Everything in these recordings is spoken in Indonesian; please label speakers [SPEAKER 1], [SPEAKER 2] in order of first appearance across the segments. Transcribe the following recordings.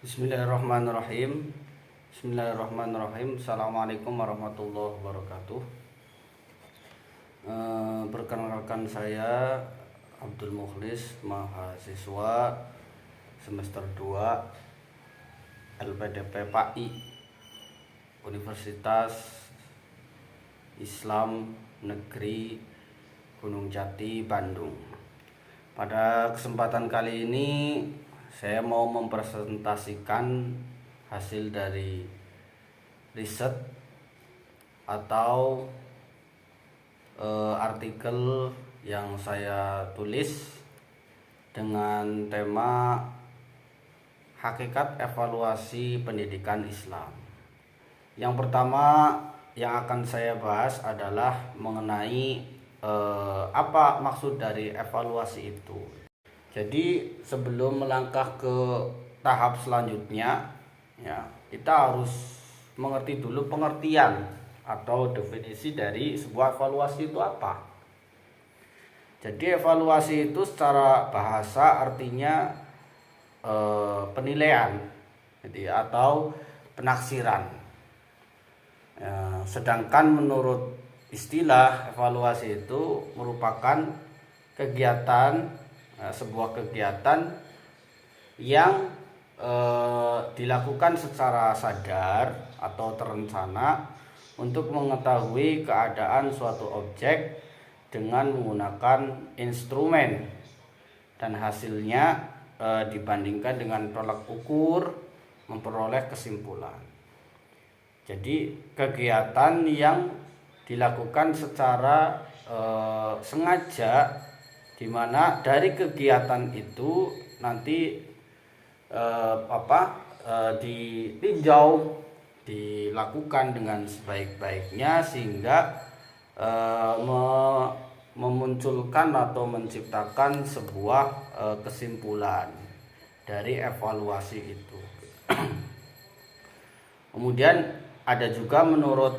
[SPEAKER 1] Bismillahirrahmanirrahim. Bismillahirrahmanirrahim. Assalamualaikum warahmatullahi wabarakatuh. Perkenalkan saya Abdul Mukhlis, mahasiswa semester 2 LPDP PAI Universitas Islam Negeri Gunung Jati, Bandung. Pada kesempatan kali ini saya mau mempresentasikan hasil dari riset atau artikel yang saya tulis dengan tema hakikat evaluasi pendidikan Islam. Yang pertama yang akan saya bahas adalah mengenai apa maksud dari evaluasi itu. Jadi sebelum melangkah ke tahap selanjutnya, ya, kita harus mengerti dulu pengertian atau definisi dari sebuah evaluasi itu apa. Jadi evaluasi itu secara bahasa artinya penilaian, gitu ya, atau penaksiran. Sedangkan menurut istilah evaluasi itu merupakan kegiatan sebuah kegiatan yang dilakukan secara sadar atau terencana untuk mengetahui keadaan suatu objek dengan menggunakan instrumen, dan hasilnya dibandingkan dengan tolak ukur memperoleh kesimpulan. Jadi kegiatan yang dilakukan secara sengaja, di mana dari kegiatan itu nanti ditinjau, dilakukan dengan sebaik-baiknya sehingga memunculkan atau menciptakan sebuah kesimpulan dari evaluasi itu. Kemudian ada juga menurut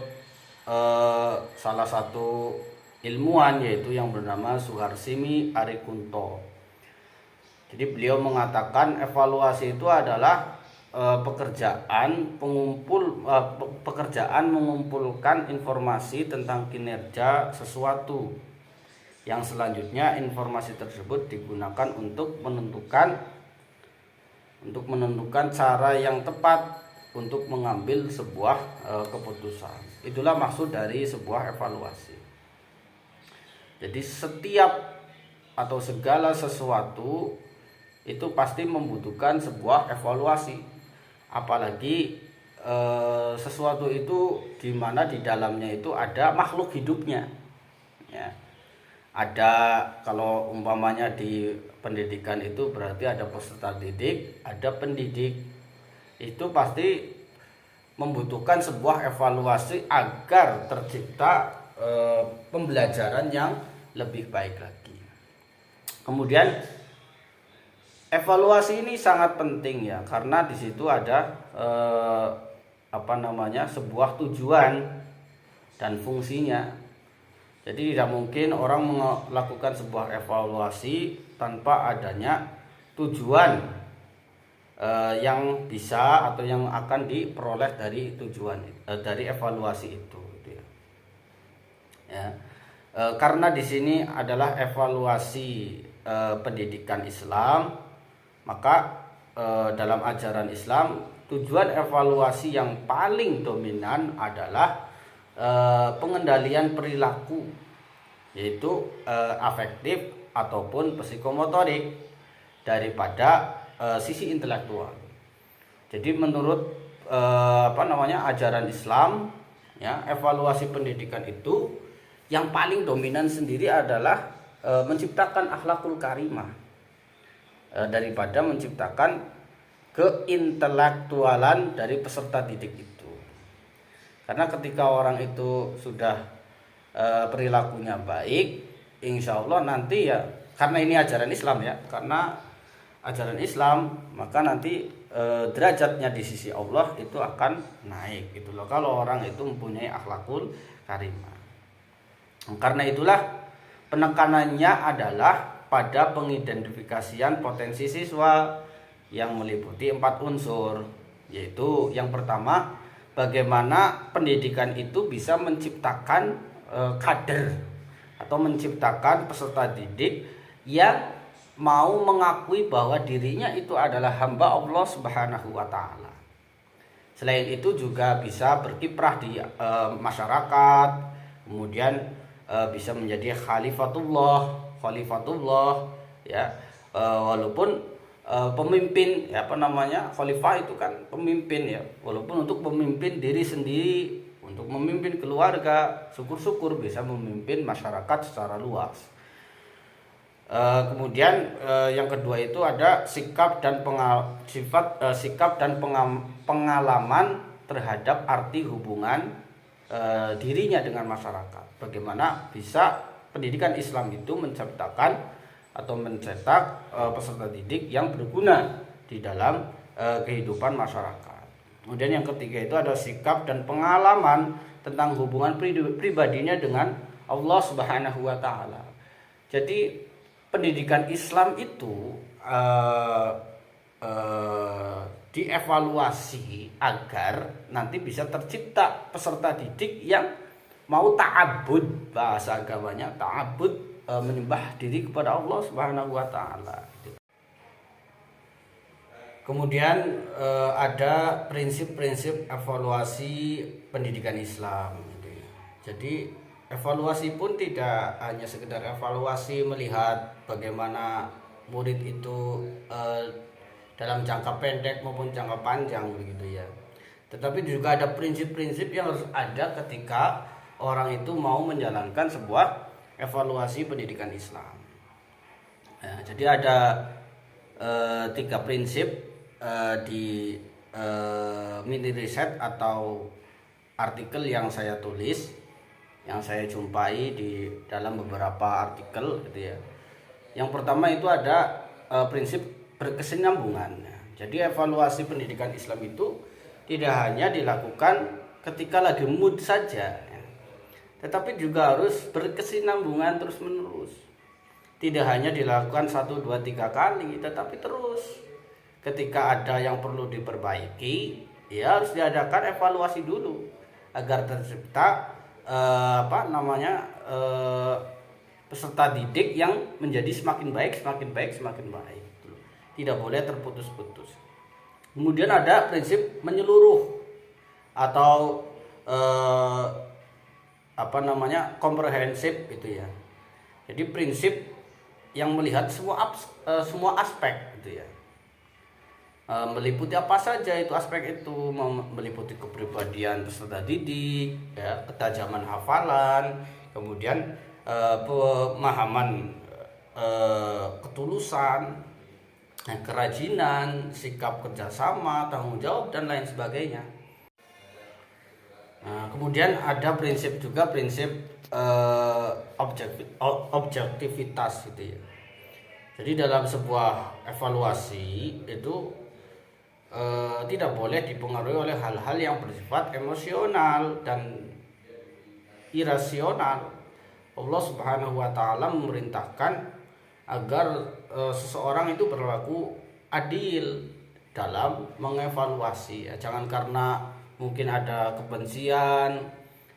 [SPEAKER 1] salah satu ilmuwan, yaitu yang bernama Suharsimi Arikunto. Jadi beliau mengatakan evaluasi itu adalah pekerjaan mengumpulkan informasi tentang kinerja sesuatu, yang selanjutnya informasi tersebut digunakan untuk menentukan cara yang tepat untuk mengambil sebuah keputusan. Itulah maksud dari sebuah evaluasi. Jadi setiap atau segala sesuatu itu pasti membutuhkan sebuah evaluasi, apalagi sesuatu itu di mana di dalamnya itu ada makhluk hidupnya, ya. Ada, kalau umpamanya di pendidikan itu berarti ada peserta didik, ada pendidik. Itu pasti membutuhkan sebuah evaluasi agar tercipta pembelajaran yang lebih baik lagi. Kemudian evaluasi ini sangat penting, ya, karena di situ ada sebuah tujuan dan fungsinya. Jadi tidak mungkin orang melakukan sebuah evaluasi tanpa adanya tujuan yang bisa atau yang akan diperoleh dari dari evaluasi itu, gitu ya. Karena di sini adalah evaluasi pendidikan Islam, maka dalam ajaran Islam tujuan evaluasi yang paling dominan adalah pengendalian perilaku, yaitu afektif ataupun psikomotorik daripada sisi intelektual. Jadi menurut ajaran Islam, ya, evaluasi pendidikan itu yang paling dominan sendiri adalah menciptakan akhlakul karimah daripada menciptakan keintelektualan dari peserta didik itu. Karena ketika orang itu sudah perilakunya baik, insya Allah nanti, ya, karena ini ajaran Islam, ya, karena ajaran Islam, maka nanti derajatnya di sisi Allah itu akan naik, gitu loh, kalau orang itu mempunyai akhlakul karimah. Karena itulah penekanannya adalah pada pengidentifikasian potensi siswa yang meliputi 4 unsur, yaitu yang pertama, bagaimana pendidikan itu bisa menciptakan kader atau menciptakan peserta didik yang mau mengakui bahwa dirinya itu adalah hamba Allah Subhanahu wa taala. Selain itu juga bisa berkiprah di masyarakat, kemudian bisa menjadi khalifatullah ya, walaupun pemimpin ya, khalifah itu kan pemimpin ya, walaupun untuk memimpin diri sendiri, untuk memimpin keluarga, syukur-syukur bisa memimpin masyarakat secara luas. Kemudian yang kedua itu ada sikap dan pengalaman terhadap arti hubungan dirinya dengan masyarakat. Bagaimana bisa pendidikan Islam itu menciptakan atau mencetak peserta didik yang berguna di dalam kehidupan masyarakat. Kemudian yang ketiga itu ada sikap dan pengalaman tentang hubungan pribadinya dengan Allah Subhanahu wa taala. Jadi pendidikan Islam itu dievaluasi agar nanti bisa tercipta peserta didik yang mau ta'abbud, bahasa agamanya ta'abbud, menyembah diri kepada Allah Subhanahu wa taala. Kemudian ada prinsip-prinsip evaluasi pendidikan Islam. Jadi evaluasi pun tidak hanya sekedar evaluasi melihat bagaimana murid itu dalam jangka pendek maupun jangka panjang begitu ya. Tetapi juga ada prinsip-prinsip yang harus ada ketika orang itu mau menjalankan sebuah evaluasi pendidikan Islam. Ya, jadi ada 3 prinsip di mini riset atau artikel yang saya tulis, yang saya jumpai di dalam beberapa artikel gitu ya. Yang pertama itu ada prinsip berkesinambungan. Jadi evaluasi pendidikan Islam itu tidak hanya dilakukan ketika lagi mood saja, tetapi juga harus berkesinambungan terus menerus. Tidak hanya dilakukan 1, 2, 3 kali, tetapi terus. Ketika ada yang perlu diperbaiki, ya harus diadakan evaluasi dulu agar tercipta peserta didik yang menjadi semakin baik. Tidak boleh terputus-putus. Kemudian ada prinsip menyeluruh atau komprehensif gitu ya. Jadi prinsip yang melihat semua aspek gitu ya. Meliputi apa saja itu aspek itu, meliputi kepribadian peserta didik, ya, ketajaman hafalan, kemudian pemahaman ketulusan, kerajinan, sikap kerjasama, tanggung jawab dan lain sebagainya. Nah, kemudian ada prinsip objektivitas gitu ya. Jadi dalam sebuah evaluasi itu tidak boleh dipengaruhi oleh hal-hal yang bersifat emosional dan irasional. Allah Subhanahu wa taala memerintahkan agar seseorang itu berlaku adil dalam mengevaluasi. Jangan karena mungkin ada kebencian,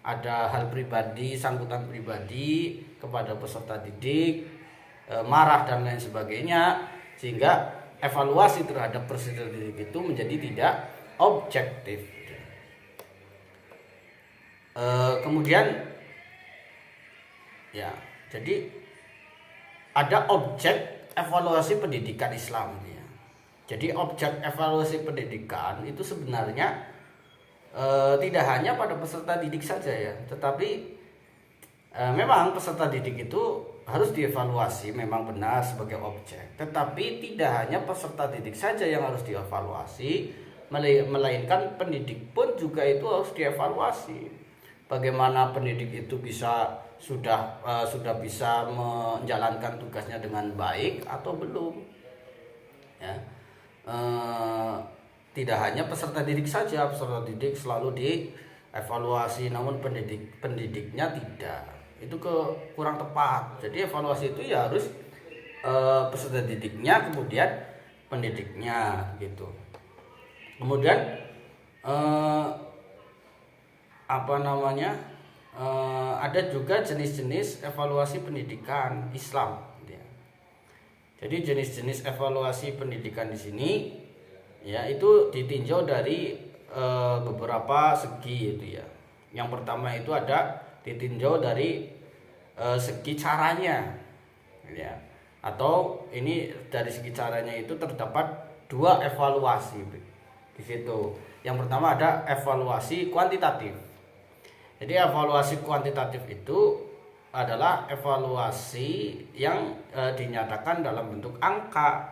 [SPEAKER 1] ada hal pribadi, sangkutan pribadi kepada peserta didik, marah dan lain sebagainya, sehingga evaluasi terhadap peserta didik itu menjadi tidak objektif. Kemudian ya, jadi ada objek evaluasi pendidikan Islam ya. Jadi objek evaluasi pendidikan itu sebenarnya tidak hanya pada peserta didik saja ya, tetapi memang peserta didik itu harus dievaluasi, memang benar sebagai objek. Tetapi tidak hanya peserta didik saja yang harus dievaluasi, melainkan pendidik pun juga itu harus dievaluasi. Bagaimana pendidik itu sudah bisa menjalankan tugasnya dengan baik atau belum? Ya. Tidak hanya peserta didik saja, peserta didik selalu dievaluasi, namun pendidiknya tidak. Itu kurang tepat. Jadi evaluasi itu ya harus peserta didiknya, kemudian pendidiknya gitu. Kemudian ada juga jenis-jenis evaluasi pendidikan Islam gitu ya. Jadi jenis-jenis evaluasi pendidikan di sini ya itu ditinjau dari beberapa segi itu ya. Yang pertama itu ada ditinjau dari segi caranya ya. Atau ini dari segi caranya itu terdapat dua evaluasi di situ. Yang pertama ada evaluasi kuantitatif. Jadi evaluasi kuantitatif itu adalah evaluasi yang dinyatakan dalam bentuk angka,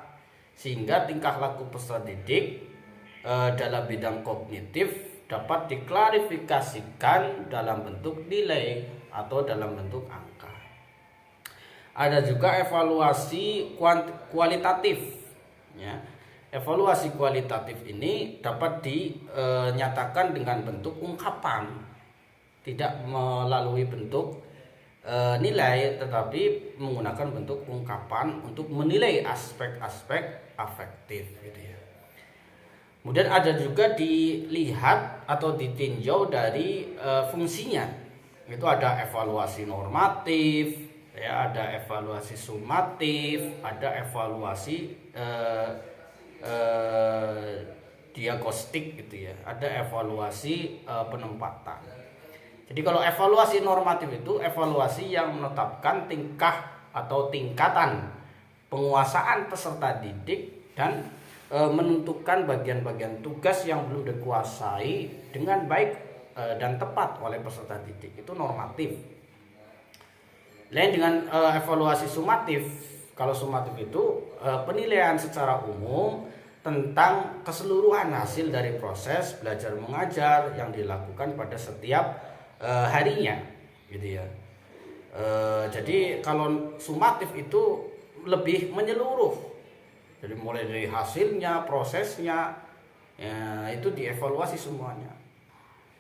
[SPEAKER 1] sehingga tingkah laku peserta didik dalam bidang kognitif dapat diklarifikasikan dalam bentuk nilai atau dalam bentuk angka. Ada juga evaluasi kualitatif ya. Evaluasi kualitatif ini dapat dinyatakan dengan bentuk ungkapan, tidak melalui bentuk nilai, tetapi menggunakan bentuk ungkapan untuk menilai aspek-aspek afektif gitu ya. Kemudian ada juga dilihat atau ditinjau dari fungsinya. Itu ada evaluasi normatif, ya, ada evaluasi sumatif, ada evaluasi diagnostik gitu ya, ada evaluasi penempatan. Jadi kalau evaluasi normatif itu evaluasi yang menetapkan tingkah atau tingkatan penguasaan peserta didik dan menentukan bagian-bagian tugas yang belum dikuasai dengan baik dan tepat oleh peserta didik, itu normatif. Lain dengan evaluasi sumatif. Kalau sumatif itu penilaian secara umum tentang keseluruhan hasil dari proses belajar mengajar yang dilakukan pada setiap harinya gitu ya. Jadi kalau sumatif itu lebih menyeluruh, jadi mulai dari hasilnya, prosesnya ya, itu dievaluasi semuanya.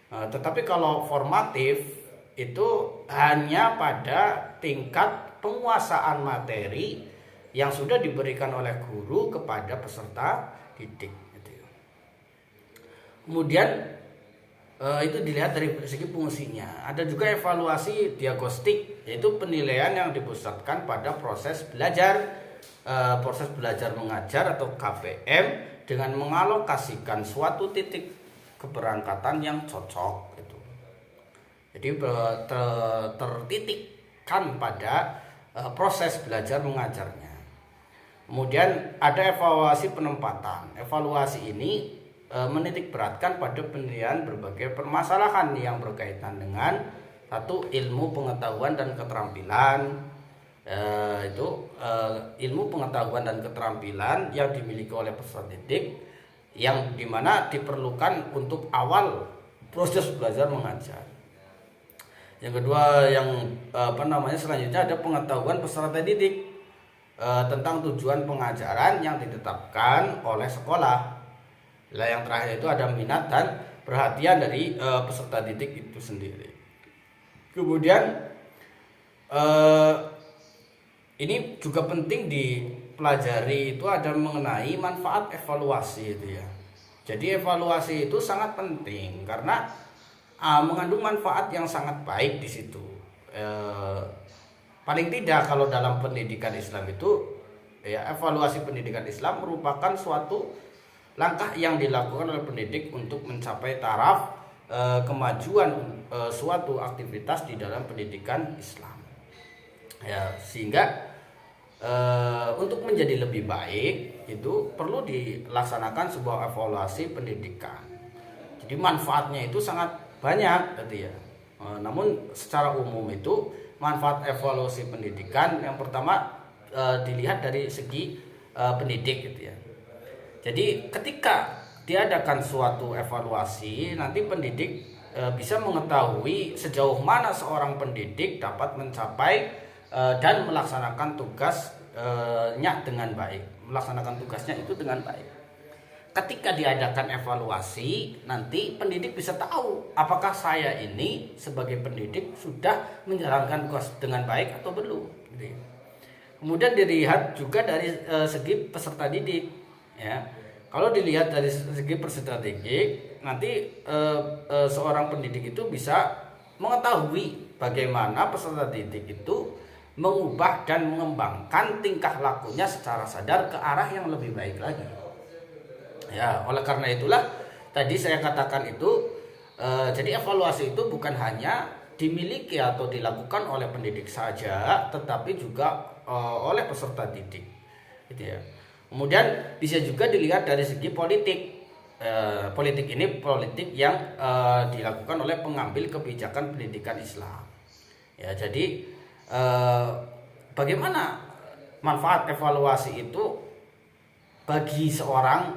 [SPEAKER 1] Tetapi kalau formatif itu hanya pada tingkat penguasaan materi yang sudah diberikan oleh guru kepada peserta didik gitu. Kemudian itu dilihat dari segi fungsinya. Ada juga evaluasi diagnostik, yaitu penilaian yang dipusatkan pada proses belajar mengajar atau KPM dengan mengalokasikan suatu titik keberangkatan yang cocok gitu. Jadi tertitikkan pada proses belajar mengajarnya. Kemudian ada evaluasi penempatan. Evaluasi ini menitik beratkan pada penilaian berbagai permasalahan yang berkaitan dengan satu, ilmu pengetahuan dan keterampilan. Ilmu pengetahuan dan keterampilan yang dimiliki oleh peserta didik yang dimana diperlukan untuk awal proses belajar mengajar. Yang kedua selanjutnya ada pengetahuan peserta didik tentang tujuan pengajaran yang ditetapkan oleh sekolah. Yang terakhir itu ada minat dan perhatian dari peserta didik itu sendiri. Kemudian ini juga penting dipelajari, itu ada mengenai manfaat evaluasi itu ya. Jadi evaluasi itu sangat penting karena mengandung manfaat yang sangat baik di situ. Paling tidak kalau dalam pendidikan Islam itu ya, evaluasi pendidikan Islam merupakan suatu langkah yang dilakukan oleh pendidik untuk mencapai taraf kemajuan suatu aktivitas di dalam pendidikan Islam. Ya, sehingga untuk menjadi lebih baik itu perlu dilaksanakan sebuah evaluasi pendidikan. Jadi manfaatnya itu sangat banyak gitu ya. Namun secara umum itu manfaat evaluasi pendidikan yang pertama dilihat dari segi pendidik gitu ya. Jadi ketika diadakan suatu evaluasi, nanti pendidik bisa mengetahui sejauh mana seorang pendidik dapat mencapai dan melaksanakan tugasnya dengan baik, melaksanakan tugasnya itu dengan baik. Ketika diadakan evaluasi, nanti pendidik bisa tahu apakah saya ini sebagai pendidik sudah menjalankan tugas dengan baik atau belum. Kemudian dilihat juga dari segi peserta didik. Ya, kalau dilihat dari segi perstrategik, nanti seorang pendidik itu bisa mengetahui bagaimana peserta didik itu mengubah dan mengembangkan tingkah lakunya secara sadar ke arah yang lebih baik lagi. Ya, oleh karena itulah tadi saya katakan itu, jadi evaluasi itu bukan hanya dimiliki atau dilakukan oleh pendidik saja, tetapi juga oleh peserta didik, gitu ya. Kemudian bisa juga dilihat dari segi politik. Politik ini politik yang dilakukan oleh pengambil kebijakan pendidikan Islam. Ya, jadi bagaimana manfaat evaluasi itu bagi seorang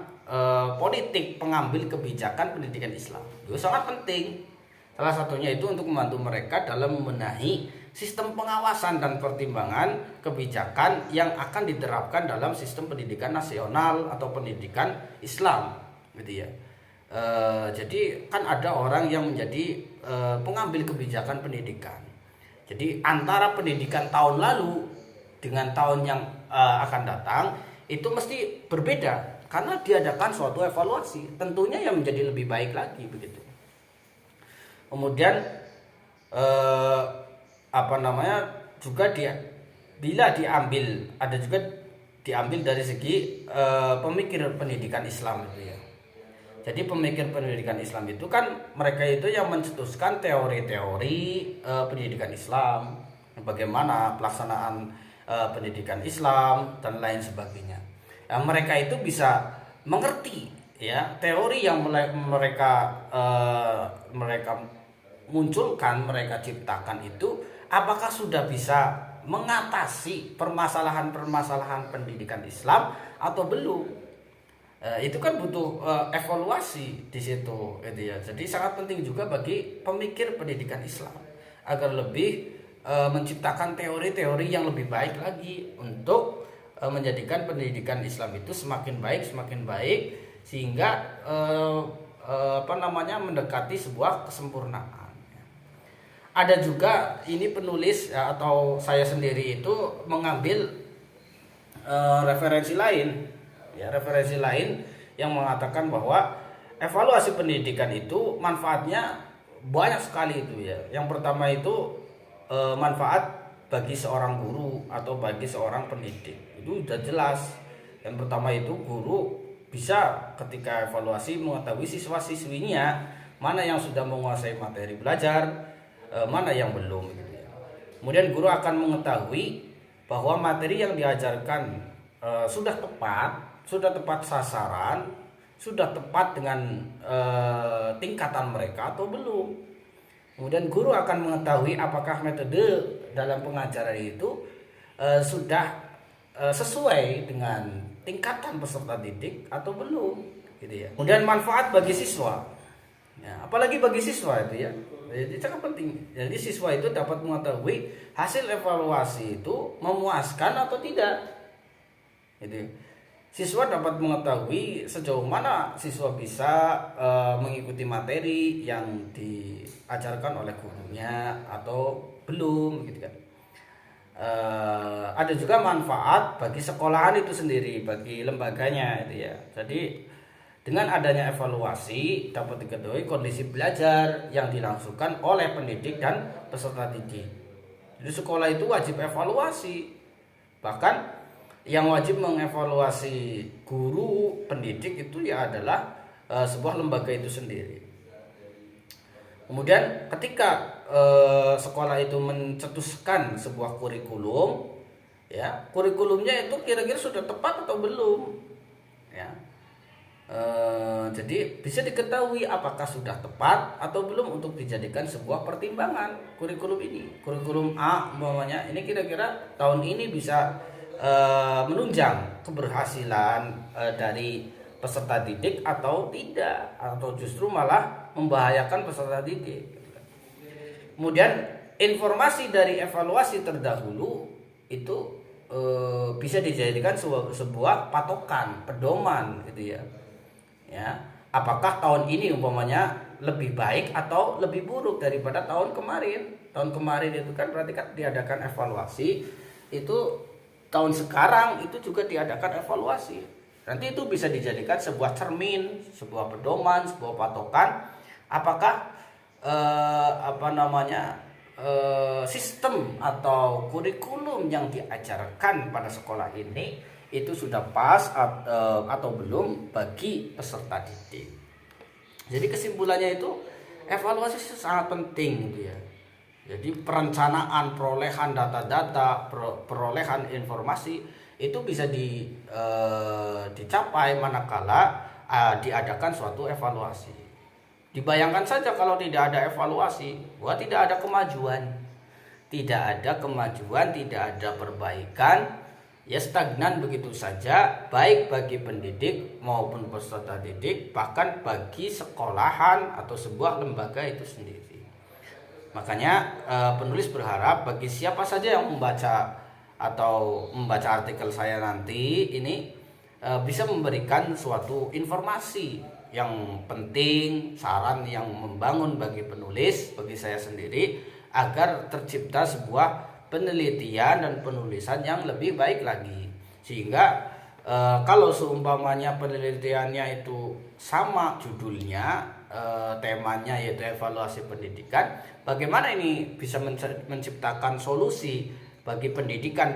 [SPEAKER 1] politik pengambil kebijakan pendidikan Islam? Itu sangat penting. Salah satunya itu untuk membantu mereka dalam membenahi sistem pengawasan dan pertimbangan kebijakan yang akan diterapkan dalam sistem pendidikan nasional atau pendidikan Islam, gitu ya. Jadi kan ada orang yang menjadi pengambil kebijakan pendidikan. Jadi antara pendidikan tahun lalu dengan tahun yang akan datang itu mesti berbeda karena diadakan suatu evaluasi, tentunya yang menjadi lebih baik lagi, begitu. Kemudian juga bila diambil, ada juga diambil dari segi pemikir pendidikan Islam itu ya. Jadi pemikir pendidikan Islam itu kan mereka itu yang mencetuskan teori-teori pendidikan Islam, bagaimana pelaksanaan pendidikan Islam dan lain sebagainya. Mereka itu bisa mengerti ya teori yang mereka munculkan, mereka ciptakan itu apakah sudah bisa mengatasi permasalahan-permasalahan pendidikan Islam atau belum. Itu kan butuh evaluasi di situ, gitu ya. Jadi sangat penting juga bagi pemikir pendidikan Islam agar lebih menciptakan teori-teori yang lebih baik lagi untuk menjadikan pendidikan Islam itu semakin baik sehingga mendekati sebuah kesempurnaan. Ada juga ini penulis atau saya sendiri itu mengambil referensi lain yang mengatakan bahwa evaluasi pendidikan itu manfaatnya banyak sekali itu ya. Yang pertama itu manfaat bagi seorang guru atau bagi seorang pendidik itu sudah jelas. Yang pertama itu guru bisa ketika evaluasi mengetahui siswa-siswinya mana yang sudah menguasai materi belajar, mana yang belum, gitu ya. Kemudian guru akan mengetahui bahwa materi yang diajarkan sudah tepat sasaran, sudah tepat dengan tingkatan mereka atau belum. Kemudian guru akan mengetahui apakah metode dalam pengajaran itu sudah sesuai dengan tingkatan peserta didik atau belum, gitu ya. Kemudian manfaat bagi siswa, ya, apalagi bagi siswa itu ya. Jadi sangat penting. Jadi siswa itu dapat mengetahui hasil evaluasi itu memuaskan atau tidak. Jadi siswa dapat mengetahui sejauh mana siswa bisa mengikuti materi yang diajarkan oleh gurunya atau belum, gitu kan. Ada juga manfaat bagi sekolahan itu sendiri, bagi lembaganya itu ya. Jadi dengan adanya evaluasi dapat diketahui kondisi belajar yang dilangsungkan oleh pendidik dan peserta didik. Jadi sekolah itu wajib evaluasi. Bahkan yang wajib mengevaluasi guru pendidik itu ya adalah sebuah lembaga itu sendiri. Kemudian ketika sekolah itu mencetuskan sebuah kurikulum, ya kurikulumnya itu kira-kira sudah tepat atau belum, ya. Jadi bisa diketahui apakah sudah tepat atau belum untuk dijadikan sebuah pertimbangan kurikulum ini. Kurikulum A umpamanya ini kira-kira tahun ini bisa menunjang keberhasilan dari peserta didik atau tidak, atau justru malah membahayakan peserta didik. Kemudian informasi dari evaluasi terdahulu itu bisa dijadikan sebuah patokan, pedoman, gitu ya. Ya, apakah tahun ini umpamanya lebih baik atau lebih buruk daripada tahun kemarin? Tahun kemarin itu kan berarti kan diadakan evaluasi, itu tahun sekarang itu juga diadakan evaluasi. Nanti itu bisa dijadikan sebuah cermin, sebuah pedoman, sebuah patokan apakah sistem atau kurikulum yang diajarkan pada sekolah ini itu sudah pas atau belum bagi peserta didik. Jadi kesimpulannya itu evaluasi sangat penting gitu ya. Jadi perencanaan perolehan data-data, perolehan informasi itu bisa dicapai manakala diadakan suatu evaluasi. Dibayangkan saja kalau tidak ada evaluasi, wah tidak ada kemajuan. Tidak ada kemajuan, tidak ada perbaikan, ya stagnan begitu saja, baik bagi pendidik maupun peserta didik, bahkan bagi sekolahan atau sebuah lembaga itu sendiri. Makanya penulis berharap bagi siapa saja yang membaca artikel saya nanti ini bisa memberikan suatu informasi yang penting, saran yang membangun bagi penulis, bagi saya sendiri, agar tercipta sebuah penelitian dan penulisan yang lebih baik lagi. Sehingga kalau seumpamanya penelitiannya itu sama judulnya, temanya yaitu evaluasi pendidikan, bagaimana ini bisa menciptakan solusi bagi pendidikan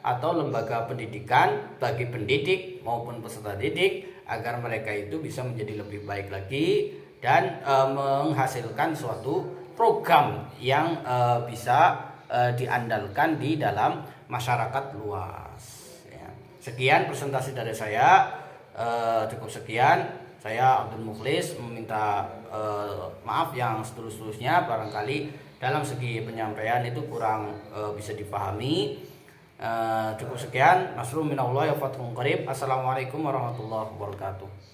[SPEAKER 1] atau lembaga pendidikan, bagi pendidik maupun peserta didik, agar mereka itu bisa menjadi lebih baik lagi dan menghasilkan suatu program yang bisa diandalkan di dalam masyarakat luas. Ya. Sekian presentasi dari saya, cukup sekian. Saya Abdul Mukhlis meminta maaf yang seterus-terusnya barangkali dalam segi penyampaian itu kurang bisa dipahami. Cukup sekian. Nasrul minallah ya fathun qarib. Assalamualaikum warahmatullahi wabarakatuh.